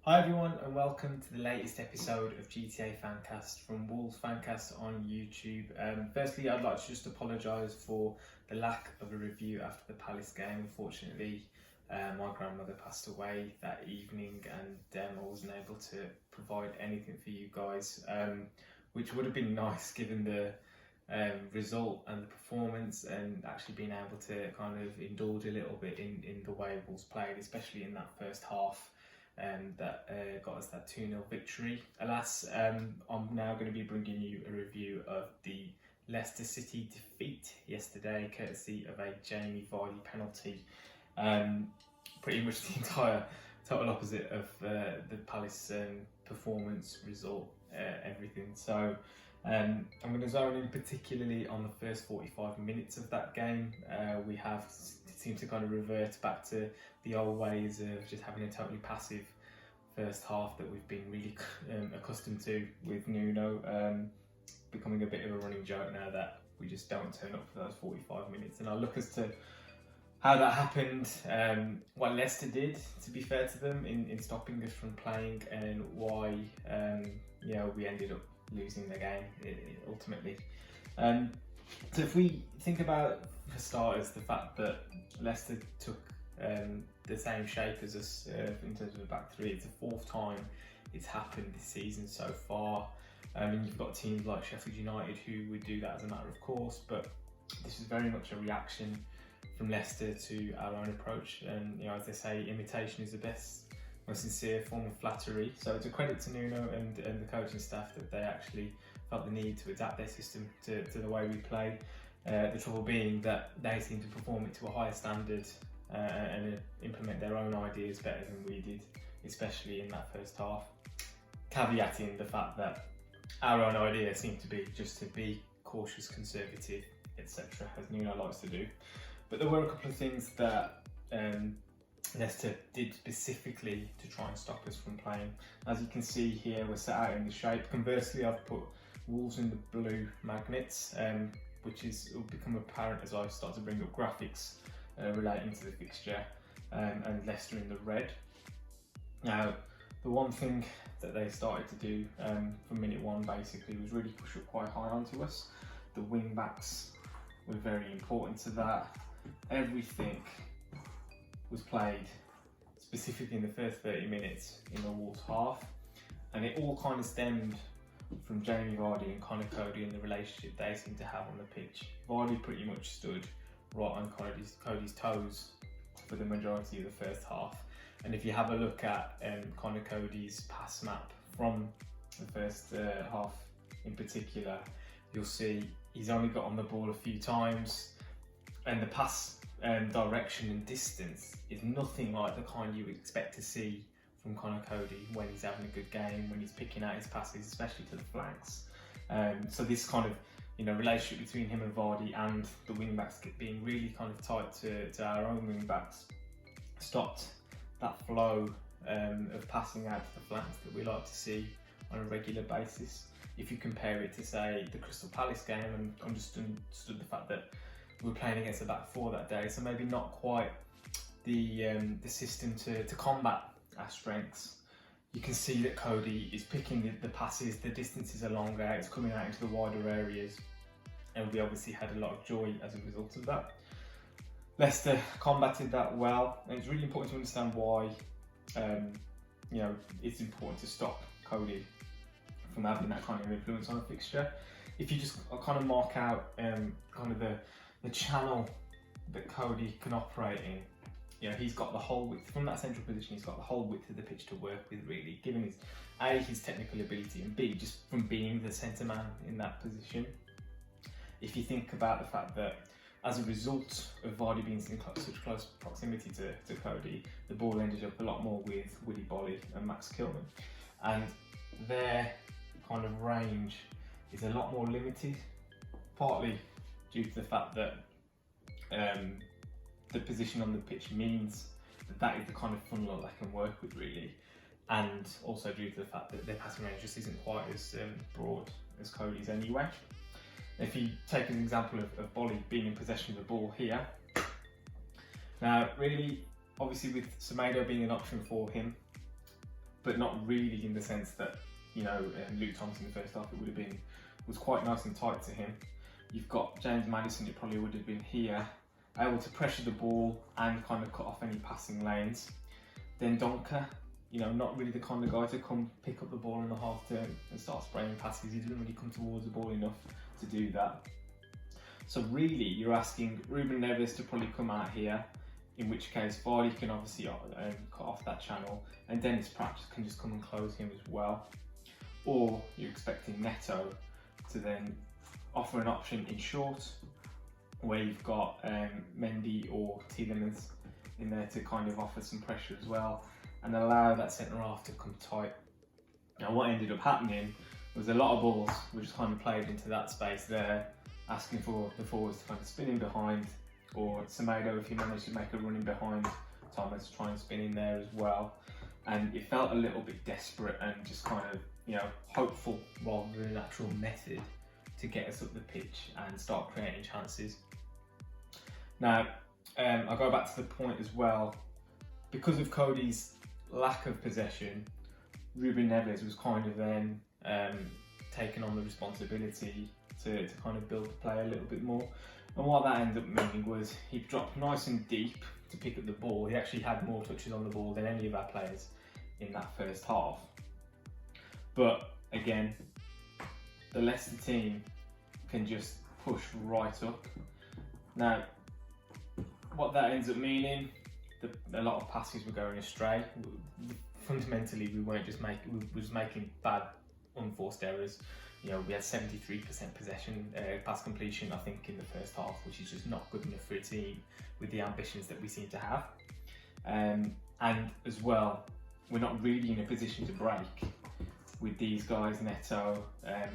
Hi everyone and welcome to the latest episode of GTA Fancast from Wolves Fancast on YouTube. Firstly, I'd like to just apologise for the lack of a review after the Palace game. Unfortunately, my grandmother passed away that evening and I wasn't able to provide anything for you guys, which would have been nice given the result and the performance, and actually being able to kind of indulge a little bit in the way Wolves played, especially in that first half. That got us that 2-0 victory. Alas, I'm now going to be bringing you a review of the Leicester City defeat yesterday, courtesy of a Jamie Vardy penalty. Pretty much the total opposite of the Palace performance, result, everything. So I'm going to zone in particularly on the first 45 minutes of that game. We have seemed to kind of revert back to the old ways of just having a totally passive first half that we've been really accustomed to with Nuno, becoming a bit of a running joke now that we just don't turn up for those 45 minutes. And I'll look as to how that happened, what Leicester did, to be fair to them, in stopping us from playing, and why we ended up losing the game ultimately. So if we think about, for starters, the fact that Leicester took the same shape as us in terms of the back three, it's the fourth time it's happened this season so far. You've got teams like Sheffield United who would do that as a matter of course, but this is very much a reaction from Leicester to our own approach. And as they say, imitation is the best, most sincere form of flattery. So it's a credit to Nuno and the coaching staff that they actually felt the need to adapt their system to the way we play. The trouble being that they seem to perform it to a higher standard and implement their own ideas better than we did, especially in that first half. Caveating the fact that our own idea seemed to be just to be cautious, conservative, etc., as Nuno likes to do. But there were a couple of things that Leicester did specifically to try and stop us from playing. As you can see here, we're set out in the shape. Conversely, I've put Wolves in the blue magnets, which will become apparent as I start to bring up graphics relating to the fixture, and Leicester in the red. Now, the one thing that they started to do from minute one basically was really push up quite high onto us. The wing backs were very important to that. Everything was played specifically in the first 30 minutes in the Wolves half, and it all kind of stemmed from Jamie Vardy and Connor Cody and the relationship they seem to have on the pitch. Vardy pretty much stood right on Cody's toes for the majority of the first half, and if you have a look at Connor Cody's pass map from the first half in particular, you'll see he's only got on the ball a few times, and the pass direction and distance is nothing like the kind you would expect to see from Connor Cody when he's having a good game, when he's picking out his passes, especially to the flanks. So this kind of relationship between him and Vardy and the wing backs being really kind of tight to our own wing backs stopped that flow of passing out to the flanks that we like to see on a regular basis. If you compare it to, say, the Crystal Palace game, and understood the fact that we were playing against a back four that day, so maybe not quite the system to combat our strengths. You can see that Cody is picking the passes, the distances are longer, it's coming out into the wider areas, and we obviously had a lot of joy as a result of that. Leicester combated that well, and it's really important to understand why it's important to stop Cody from having that kind of influence on a fixture. If you just kind of mark out kind of the channel that Cody can operate in, he's got the whole width from that central position. He's got the whole width of the pitch to work with, really, given his technical ability, and B, just from being the centre man in that position. If you think about the fact that as a result of Vardy being in such close proximity to Cody, the ball ended up a lot more with Willy Bolly and Max Kilman, and their kind of range is a lot more limited, partly due to the fact that the position on the pitch means that is the kind of funnel that they can work with, really, and also due to the fact that their passing range just isn't quite as broad as Cody's anyway. If you take an example of Bolly being in possession of the ball here, now really, obviously with Semedo being an option for him, but not really in the sense that, you know, Luke Thompson in the first half, was quite nice and tight to him. You've got James Maddison, it probably would have been here, able to pressure the ball and kind of cut off any passing lanes. Then Donker, you know, not really the kind of guy to come pick up the ball in the half turn and start spraying passes. He didn't really come towards the ball enough to do that. So really, you're asking Ruben Neves to probably come out here, in which case Vardy can obviously cut off that channel, and Dennis Pratt can just come and close him as well. Or you're expecting Neto to then offer an option in short, where you've got Mendy or Tielemans in there to kind of offer some pressure as well, and allow that centre half to come tight. Now what ended up happening was a lot of balls were just kind of played into that space there, asking for the forwards to kind of spin in behind, or Semedo, if he managed to make a run in behind Thomas, try and spin in there as well. And it felt a little bit desperate and just kind of, you know, hopeful rather than an actual method to get us up the pitch and start creating chances. Now, I'll go back to the point as well. Because of Cody's lack of possession, Ruben Neves was kind of then taking on the responsibility to kind of build the play a little bit more. And what that ended up meaning was he dropped nice and deep to pick up the ball. He actually had more touches on the ball than any of our players in that first half. But again, the Leicester team can just push right up. Now, what that ends up meaning, a lot of passes were going astray. Fundamentally, we was making bad, unforced errors. You know, we had 73% possession, pass completion, I think, in the first half, which is just not good enough for a team with the ambitions that we seem to have. And as well, we're not really in a position to break with these guys, Neto,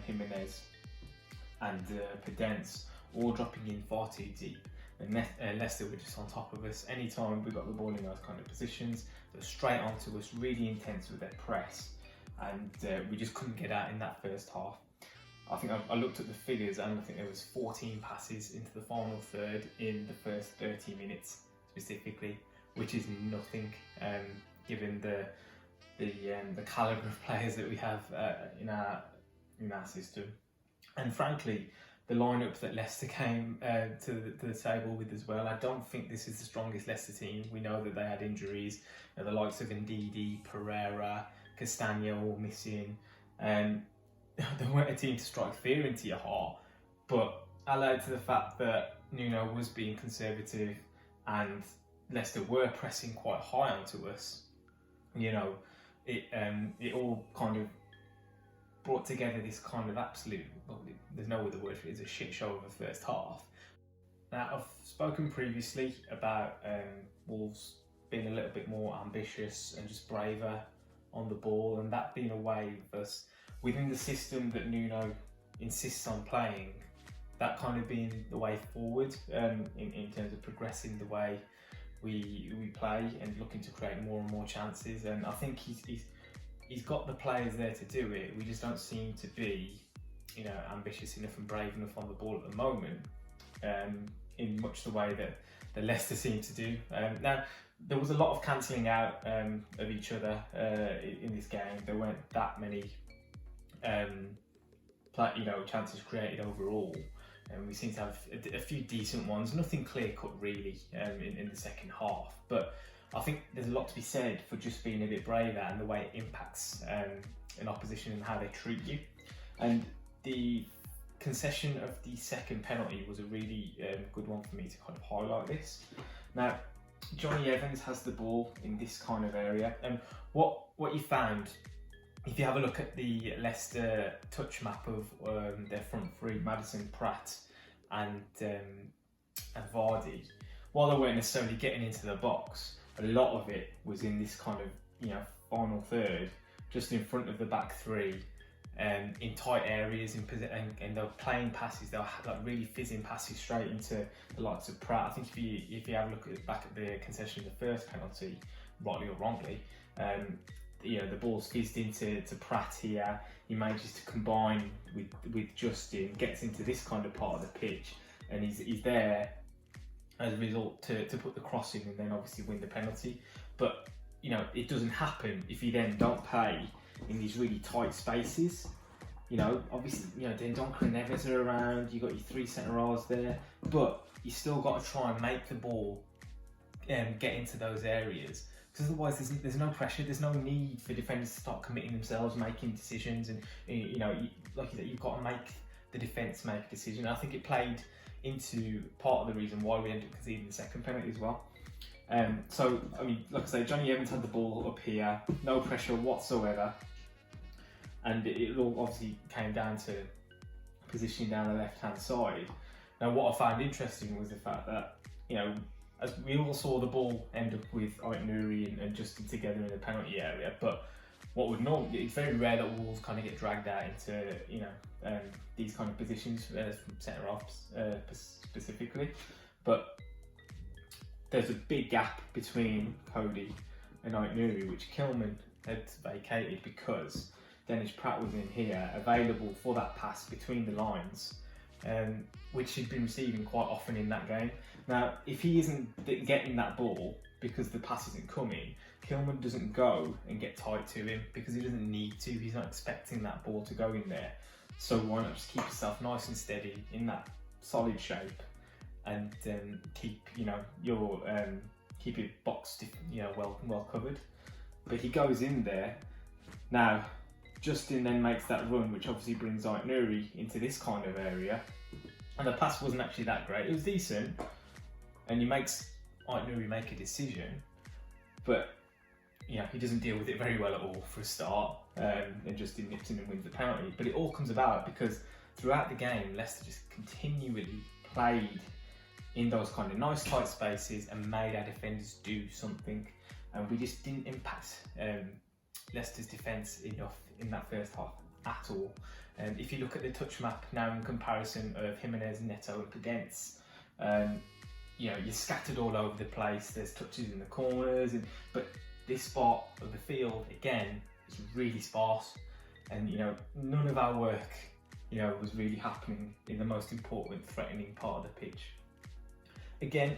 Jimenez, and Pedence, all dropping in far too deep. And Leicester were just on top of us. Anytime we got the ball in those kind of positions, they were straight onto us, really intense with their press, and we just couldn't get out in that first half. I think I looked at the figures, and I think there was 14 passes into the final third in the first 30 minutes specifically, which is nothing given the calibre of players that we have in our system. And frankly, the lineup that Leicester came to the table with as well, I don't think this is the strongest Leicester team. We know that they had injuries, you know, the likes of Ndidi, Pereira, Castagno all missing. They weren't a team to strike fear into your heart, but allied to the fact that Nuno was being conservative and Leicester were pressing quite high onto us, you know, it all kind of brought together this kind of absolute, well, there's no other word for it, it's a shit show of the first half. Now, I've spoken previously about Wolves being a little bit more ambitious and just braver on the ball, and that being a way of us within the system that Nuno insists on playing, that kind of being the way forward in terms of progressing the way we play and looking to create more and more chances. And I think he's got the players there to do it. We just don't seem to be, you know, ambitious enough and brave enough on the ball at the moment, in much the way that the Leicester seem to do. Now, there was a lot of cancelling out of each other in this game. There weren't that many chances created overall, and we seem to have a few decent ones, nothing clear cut really in the second half. But I think there's a lot to be said for just being a bit braver and the way it impacts an opposition and how they treat you. And the concession of the second penalty was a really good one for me to kind of highlight this. Now, Johnny Evans has the ball in this kind of area, and what you found, if you have a look at the Leicester touch map of their front three, Maddison, Pratt and Vardy, while they weren't necessarily getting into the box, a lot of it was in this kind of, you know, final third, just in front of the back three, in tight areas, and they were playing passes, they were like really fizzing passes straight into the likes of Pratt. I think if you have a look back at the concession of the first penalty, rightly or wrongly, you know, the ball's fizzed into Pratt here. He manages to combine with Justin, gets into this kind of part of the pitch, and he's there as a result to put the cross in and then obviously win the penalty. But it doesn't happen if you then don't play in these really tight spaces. Obviously, then Donker and Neves are around, you've got your 3 centre halves there, but you still got to try and make the ball get into those areas, because otherwise there's no pressure, there's no need for defenders to start committing themselves, making decisions, and like you said, you've got to make the defence make a decision. I think it played into part of the reason why we ended up conceding the second penalty as well. So, like I say, Johnny Evans had the ball up here, no pressure whatsoever, and it all obviously came down to positioning down the left-hand side. Now, what I found interesting was the fact that, as we all saw the ball end up with Ait-Nouri and Justin together in the penalty area, but what would normally, it's very rare that Wolves kind of get dragged out into, these kind of positions from centre-halves specifically, but there's a big gap between Cody and Ait-Nouri, which Kilman had vacated because Dennis Pratt was in here, available for that pass between the lines, which he'd been receiving quite often in that game. Now, if he isn't getting that ball because the pass isn't coming, Kilman doesn't go and get tight to him because he doesn't need to. He's not expecting that ball to go in there. So why not just keep yourself nice and steady in that solid shape and keep keep your box well covered. But he goes in there. Now, Justin then makes that run, which obviously brings Ait-Nouri into this kind of area. And the pass wasn't actually that great. It was decent. And he makes Ait-Nouri make a decision. But, he doesn't deal with it very well at all for a start. And Justin nips in and wins the penalty. But it all comes about because throughout the game, Leicester just continually played in those kind of nice tight spaces and made our defenders do something. And we just didn't impact Leicester's defence enough in that first half at all. If you look at the touch map now in comparison of Jimenez, Neto and Podence, you're scattered all over the place. There's touches in the corners, but this spot of the field, again, is really sparse. And, none of our work, was really happening in the most important, threatening part of the pitch. Again,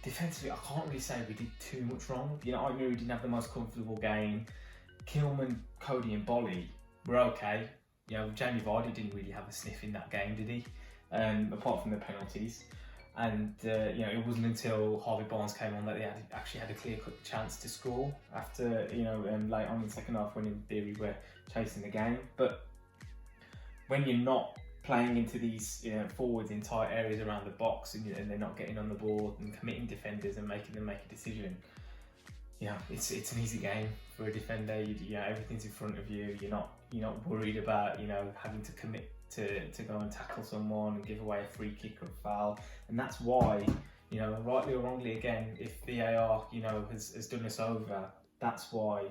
defensively, I can't really say we did too much wrong. I knew we didn't have the most comfortable game. Kilman, Cody and Bolly were okay. Jamie Vardy didn't really have a sniff in that game, did he? Apart from the penalties. And it wasn't until Harvey Barnes came on that they actually had a clear-cut chance to score after, late on in the second half when in theory we're chasing the game. But when you're not playing into these forwards in tight areas around the box and they're not getting on the ball and committing defenders and making them make a decision, it's an easy game for a defender. Everything's in front of you. You're not worried about having to commit to go and tackle someone and give away a free kick or a foul. And that's why, rightly or wrongly, again, if VAR has done us over, that's why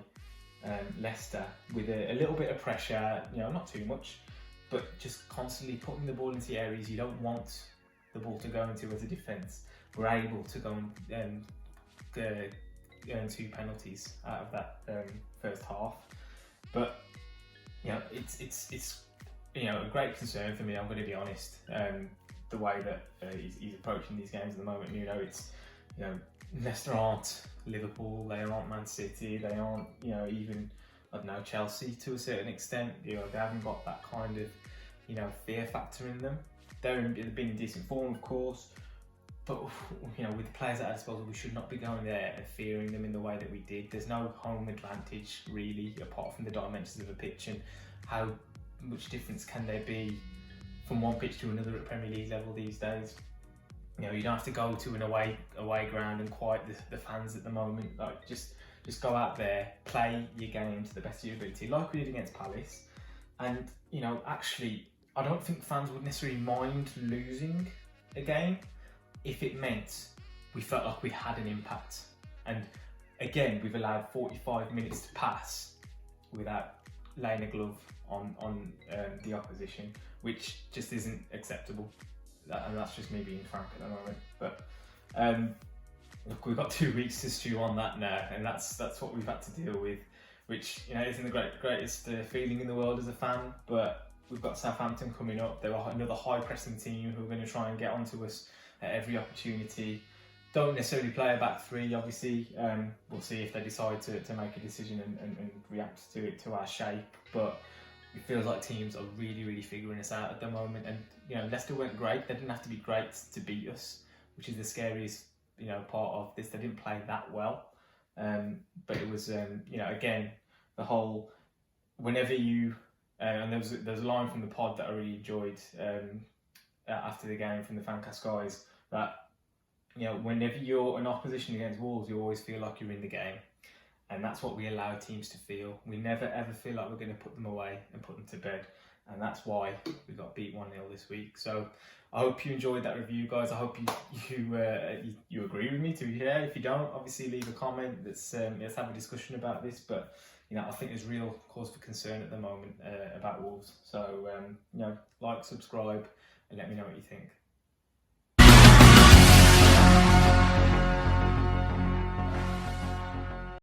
Leicester, with a little bit of pressure, not too much, but just constantly putting the ball into areas you don't want the ball to go into as a defence, we're able to go and earn 2 penalties out of that first half. But it's a great concern for me. I'm going to be honest. The way that he's approaching these games at the moment, it's Leicester aren't Liverpool, they aren't Man City, they aren't even Chelsea to a certain extent. They haven't got that kind of fear factor in them. They've been in decent form, of course. But with the players at our disposal, we should not be going there and fearing them in the way that we did. There's no home advantage really, apart from the dimensions of a pitch and how much difference can there be from one pitch to another at Premier League level these days. You don't have to go to an away ground and quiet the fans at the moment. Like just go out there, play your game to the best of your ability, like we did against Palace. And actually, I don't think fans would necessarily mind losing a game if it meant we felt like we had an impact. And again, we've allowed 45 minutes to pass without laying a glove on the opposition, which just isn't acceptable. And that's just me being frank at the moment. But look, we've got 2 weeks to stew on that now, and that's what we've had to deal with, which isn't the greatest feeling in the world as a fan. But we've got Southampton coming up. They're another high pressing team who are going to try and get onto us at every opportunity. don't necessarily play a back three. Obviously, we'll see if they decide to make a decision and react to it, to our shape. But it feels like teams are really figuring us out at the moment. And Leicester weren't great. They didn't have to be great to beat us, which is the scariest part of this. They didn't play that well, but it was again the whole whenever you and there's a line from the pod that I really enjoyed after the game from the Fancast guys that whenever you're in opposition against Wolves, you always feel like you're in the game. And that's what we allow teams to feel. We never ever feel like we're going to put them away and put them to bed. And that's why we got beat 1-0 this week. So I hope you enjoyed that review, guys. I hope you agree with me, to be fair. If you don't, obviously leave a comment. Let's have a discussion about this. But I think there's real cause for concern at the moment about Wolves. So like, subscribe, and let me know what you think.